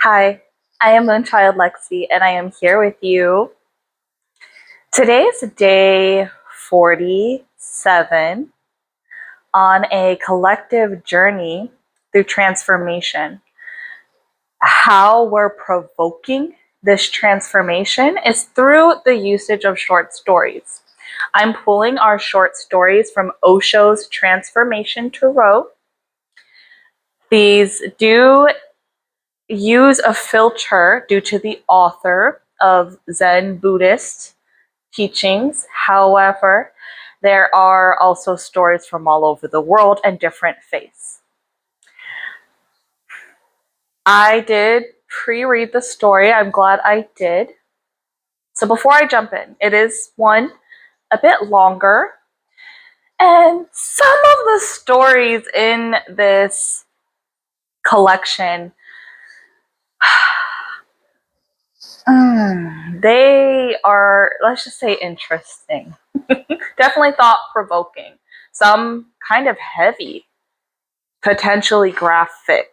Hi, I am Moonchildlexi and I am here with you. Today is day 47 on a collective journey through transformation. How we're provoking this transformation is through the usage of short stories. I'm pulling our short stories from Osho's Transformation Tarot. These do use a filter due to the author of Zen Buddhist teachings. However, there are also stories from all over the world and different faiths. I did pre-read the story. I'm glad I did. So before I jump in, it is one a bit longer. And some of the stories in this collection, they are, let's just say, interesting. Definitely thought-provoking. Some kind of heavy, potentially graphic.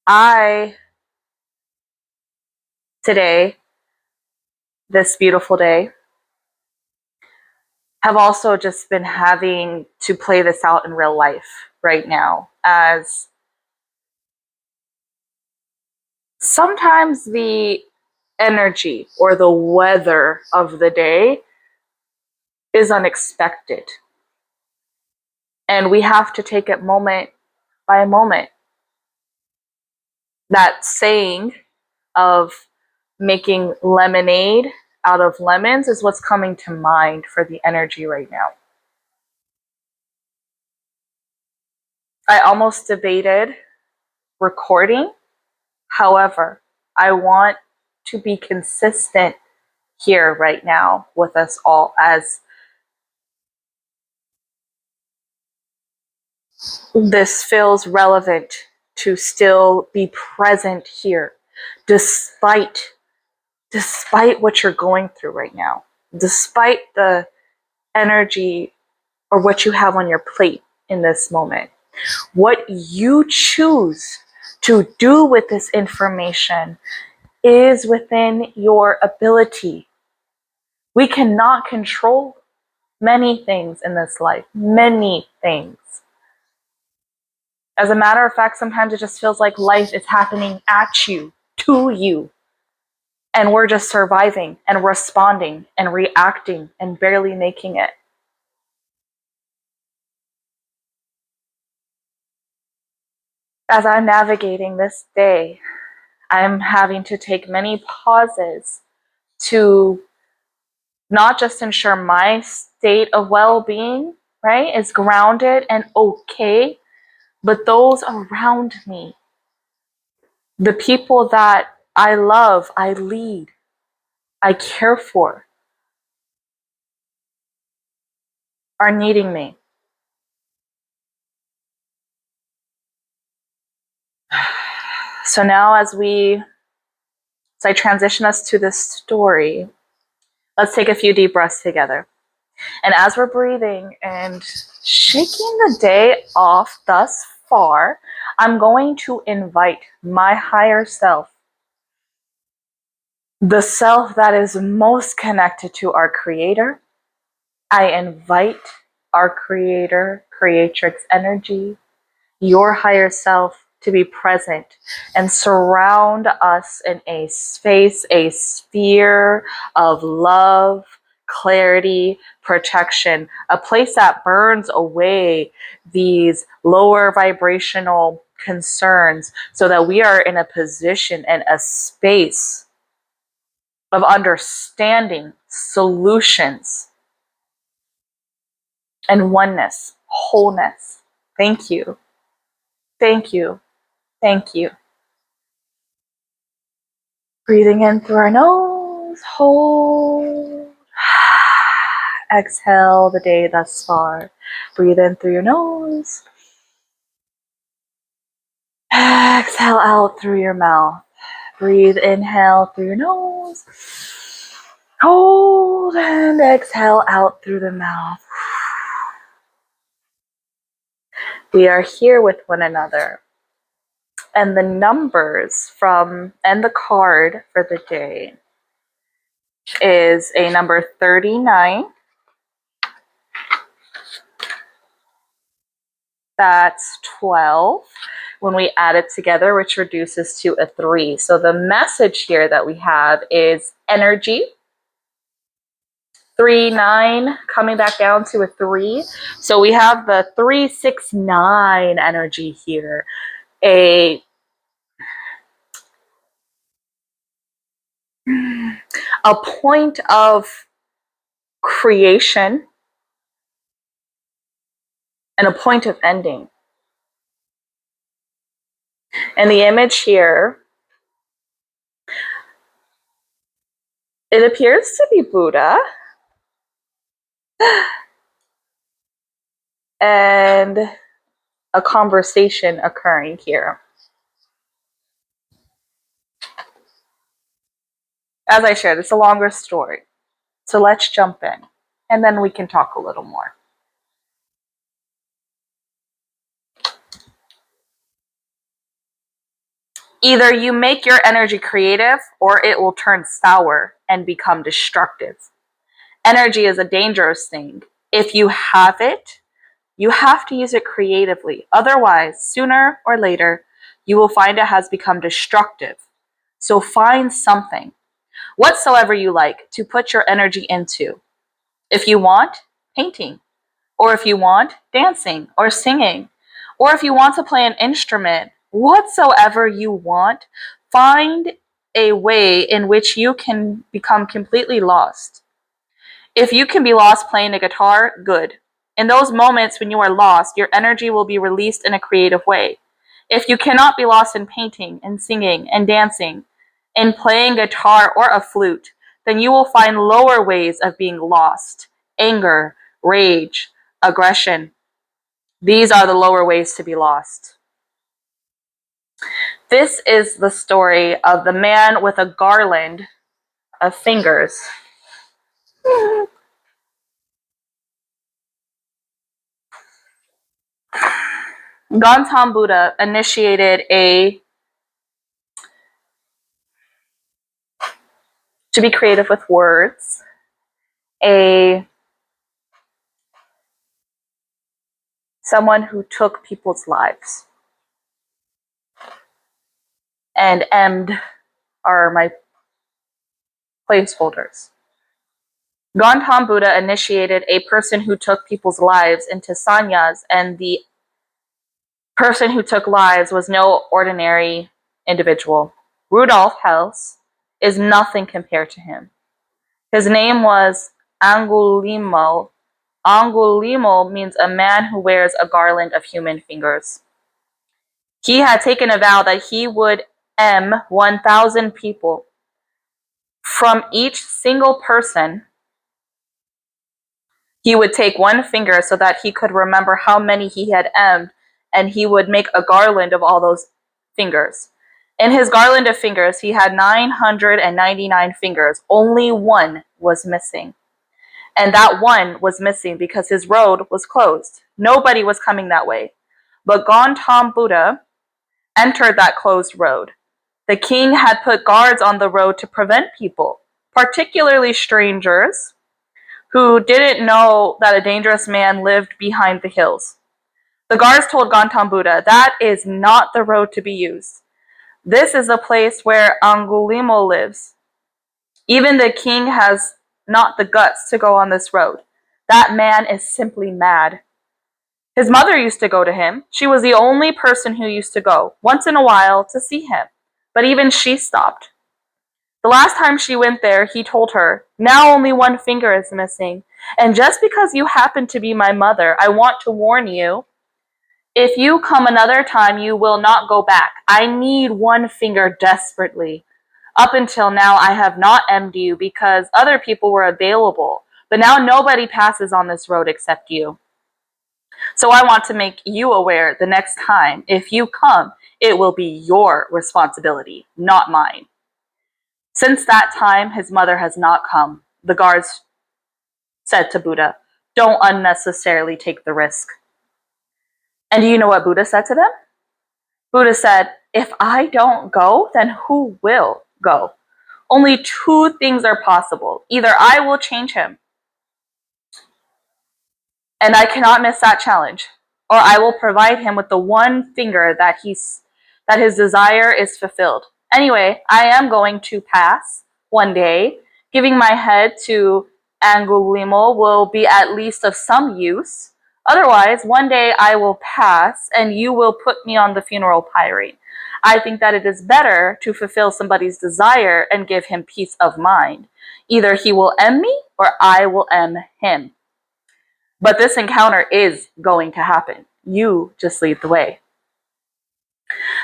I, today, this beautiful day, have also just been having to play this out in real life right now, as sometimes the energy or the weather of the day is unexpected. And we have to take it moment by moment. That saying of making lemonade out of lemons is what's coming to mind for the energy right now. I almost debated recording. However, I want to be consistent here right now with us all, as this feels relevant to still be present here despite what you're going through right now, despite the energy or what you have on your plate in this moment. What you choose to do with this information is within your ability. We cannot control many things in this life, many things. As a matter of fact, sometimes it just feels like life is happening at you, to you. And we're just surviving and responding and reacting and barely making it. As I'm navigating this day, I'm having to take many pauses to not just ensure my state of well-being, right, is grounded and okay, but those around me, the people that I love, I lead, I care for, are needing me. So now as I transition us to this story, let's take a few deep breaths together. And as we're breathing and shaking the day off thus far, I'm going to invite my higher self, the self that is most connected to our Creator. I invite our Creator, Creatrix energy, your higher self, to be present and surround us in a space, a sphere of love, clarity, protection, a place that burns away these lower vibrational concerns so that we are in a position and a space of understanding, solutions, and oneness, wholeness. Thank you. Thank you. Thank you. Breathing in through our nose, hold. Exhale the day thus far. Breathe in through your nose. Exhale out through your mouth. Breathe, inhale through your nose. Hold and exhale out through the mouth. We are here with one another. And the numbers and the card for the day is a number 39. That's 12 when we add it together, which reduces to a 3. So the message here that we have is energy. 3, 9, coming back down to a 3. So we have the 3, 6, 9 energy here. A point of creation and a point of ending. And the image here, it appears to be Buddha. And a conversation occurring here. As I shared, it's a longer story. So let's jump in, and then we can talk a little more. Either you make your energy creative, or it will turn sour and become destructive. Energy is a dangerous thing. If you have it, you have to use it creatively. Otherwise, sooner or later, you will find it has become destructive. So find something, whatsoever you like, to put your energy into. If you want, painting. Or if you want, dancing or singing. Or if you want to play an instrument, whatsoever you want, find a way in which you can become completely lost. If you can be lost playing a guitar, good. In those moments when you are lost, your energy will be released in a creative way. If you cannot be lost in painting and singing and dancing, in playing guitar or a flute, then you will find lower ways of being lost. Anger, rage, aggression. These are the lower ways to be lost. This is the story of the man with a garland of fingers. Gautam Buddha initiated to be creative with words, someone who took people's lives. And em'd are my placeholders. Gautam Buddha initiated a person who took people's lives into sannyas, and the person who took lives was no ordinary individual. Rudolf Hess is nothing compared to him. His name was Angulimmo. Angulimmo means a man who wears a garland of human fingers. He had taken a vow that he would 1,000 people. From each single person, he would take one finger so that he could remember how many he had and he would make a garland of all those fingers. In his garland of fingers, he had 999 fingers. Only one was missing. And that one was missing because his road was closed. Nobody was coming that way. But Gautam Buddha entered that closed road. The king had put guards on the road to prevent people, particularly strangers, who didn't know that a dangerous man lived behind the hills. The guards told Gautam Buddha, that is not the road to be used. This is a place where Angulimmo lives. Even the king has not the guts to go on this road. That man is simply mad. His mother used to go to him. She was the only person who used to go, once in a while, to see him. But even she stopped. The last time she went there, he told her, now only one finger is missing. And just because you happen to be my mother, I want to warn you, if you come another time, you will not go back. I need one finger desperately. Up until now, I have not em'd you because other people were available. But now nobody passes on this road except you. So I want to make you aware the next time, if you come, it will be your responsibility, not mine. Since that time, his mother has not come. The guards said to Buddha, don't unnecessarily take the risk. And do you know what Buddha said to them? Buddha said, if I don't go, then who will go? Only two things are possible. Either I will change him, and I cannot miss that challenge, or I will provide him with the one finger that his desire is fulfilled. Anyway, I am going to pass one day. Giving my head to Angulimala will be at least of some use. Otherwise, one day I will pass, and you will put me on the funeral pyre. I think that it is better to fulfill somebody's desire and give him peace of mind. Either he will end me, or I will end him. But this encounter is going to happen. You just lead the way.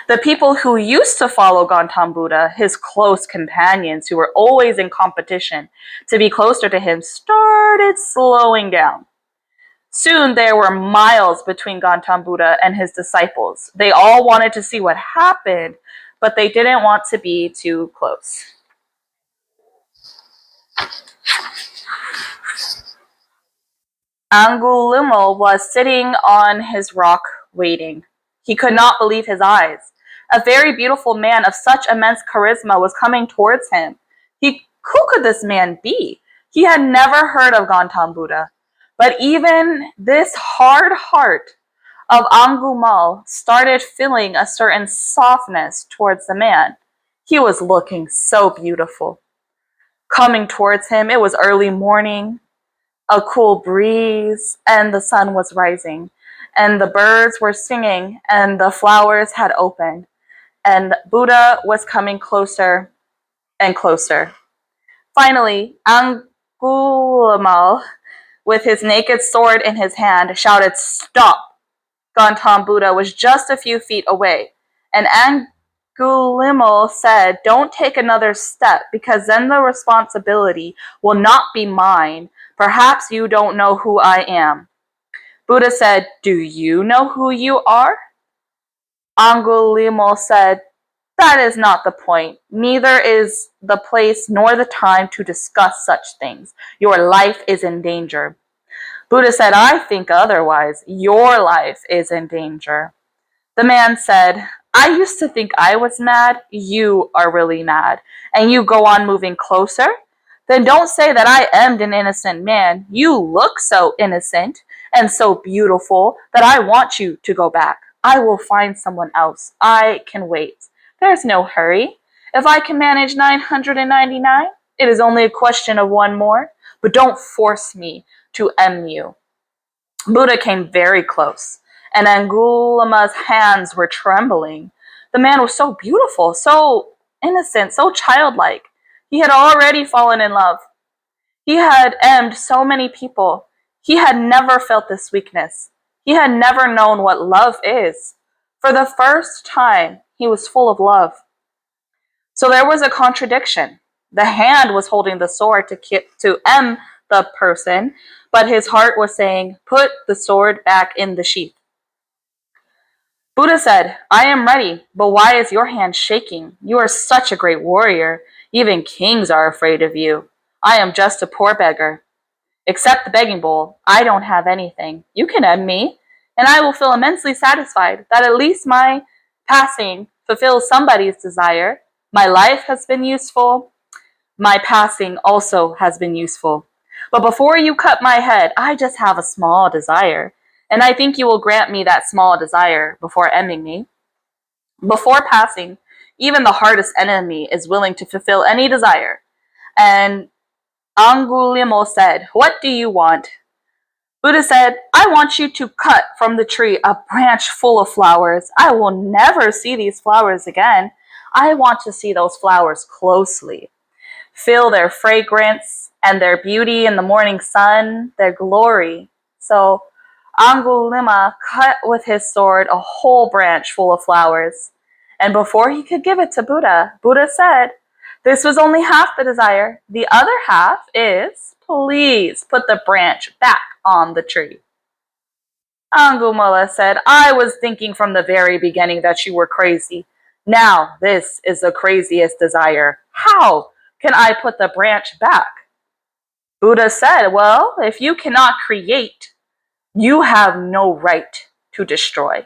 The people who used to follow Gautama Buddha, his close companions who were always in competition to be closer to him, started slowing down. Soon there were miles between Gautama Buddha and his disciples. They all wanted to see what happened, but they didn't want to be too close. Angulimala was sitting on his rock waiting. He could not believe his eyes. A very beautiful man of such immense charisma was coming towards him. Who could this man be? He had never heard of Gautama Buddha. But even this hard heart of Angulimala started feeling a certain softness towards the man. He was looking so beautiful. Coming towards him, it was early morning. A cool breeze, and the sun was rising, and the birds were singing, and the flowers had opened, and Buddha was coming closer and closer. Finally, Angulimala, with his naked sword in his hand, shouted, "Stop!" Gautama Buddha was just a few feet away, and Angulimala said, "Don't take another step, because then the responsibility will not be mine. Perhaps you don't know who I am." Buddha said, "Do you know who you are?" Angulimala said, "That is not the point. Neither is the place nor the time to discuss such things. Your life is in danger." Buddha said, "I think otherwise. Your life is in danger." The man said, "I used to think I was mad. You are really mad. And you go on moving closer? Then don't say that I am an innocent man. You look so innocent and so beautiful that I want you to go back. I will find someone else. I can wait. There's no hurry. If I can manage 999, it is only a question of one more. But don't force me to end you." Buddha came very close, and Angulimala's hands were trembling. The man was so beautiful, so innocent, so childlike. He had already fallen in love. He had emmed so many people. He had never felt this weakness. He had never known what love is. For the first time, he was full of love. So there was a contradiction. The hand was holding the sword to end the person, but his heart was saying, "Put the sword back in the sheath." Buddha said, "I am ready, but why is your hand shaking? You are such a great warrior. Even kings are afraid of you. I am just a poor beggar. Except the begging bowl, I don't have anything. You can end me, and I will feel immensely satisfied that at least my passing fulfills somebody's desire. My life has been useful. My passing also has been useful. But before you cut my head, I just have a small desire, and I think you will grant me that small desire before ending me." Before passing, even the hardest enemy is willing to fulfill any desire. And Angulimala said, "What do you want?" Buddha said, "I want you to cut from the tree a branch full of flowers. I will never see these flowers again. I want to see those flowers closely. Feel their fragrance and their beauty in the morning sun, their glory." So Angulimala cut with his sword a whole branch full of flowers. And before he could give it to Buddha, Buddha said, "This was only half the desire. The other half is, please put the branch back on the tree." Angulimala said, "I was thinking from the very beginning that you were crazy. Now this is the craziest desire. How can I put the branch back?" Buddha said, "Well, if you cannot create, you have no right to destroy.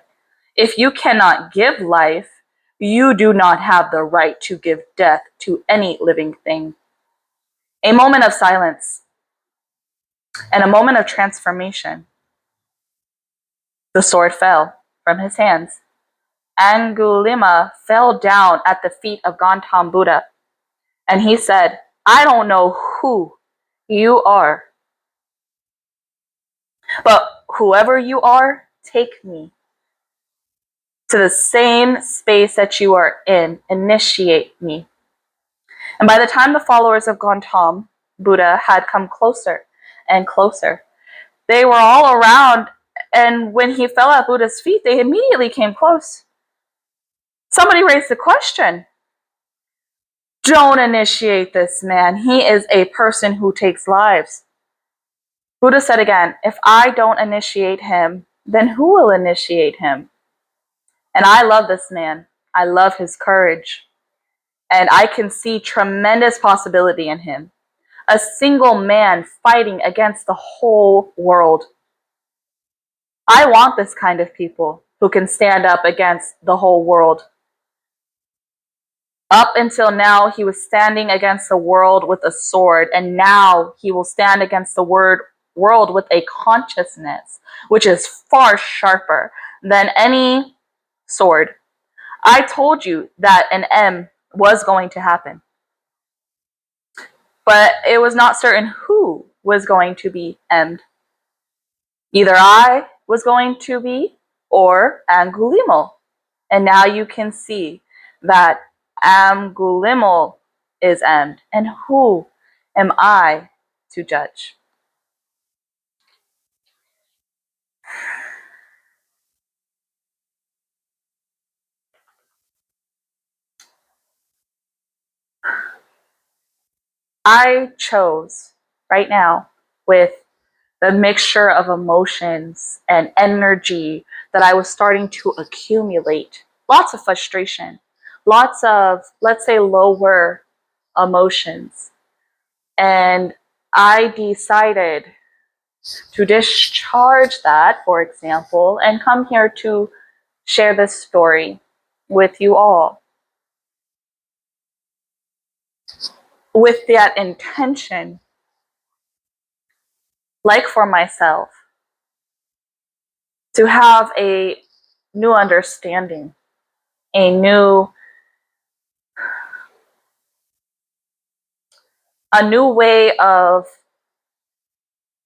If you cannot give life, you do not have the right to give death to any living thing. A moment of silence and a moment of transformation. The sword fell from his hands. Angulima fell down at the feet of Gautam Buddha, and he said, I don't know who you are, but whoever you are, take me to the same space that you are in. Initiate me. And by the time the followers of Gautam Buddha had come closer and closer, they were all around, and when he fell at Buddha's feet, they immediately came close. Somebody raised the question, don't initiate this man. He is a person who takes lives. Buddha said again, if I don't initiate him, then who will initiate him? And I love this man. I love his courage. And I can see tremendous possibility in him. A single man fighting against the whole world. I want this kind of people who can stand up against the whole world. Up until now, he was standing against the world with a sword, and now he will stand against the world with a consciousness, which is far sharper than any sword. I told you that an M was going to happen, but it was not certain who was going to be M'd. Either I was going to be, or Angulimo. And now you can see that Angulimo is M'd. And who am I to judge? I chose right now, with the mixture of emotions and energy that I was starting to accumulate, lots of frustration, lots of, let's say, lower emotions. And I decided to discharge that, for example, and come here to share this story with you all with that intention, like for myself, to have a new understanding, a new way of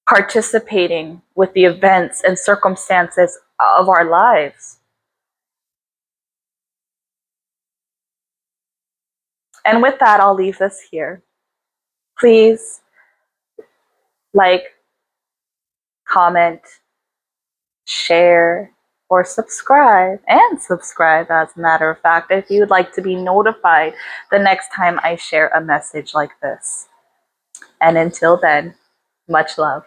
participating with the events and circumstances of our lives. And with that, I'll leave this here. Please like, comment, share, or subscribe, and subscribe, as a matter of fact, if you'd like to be notified the next time I share a message like this. And until then, much love.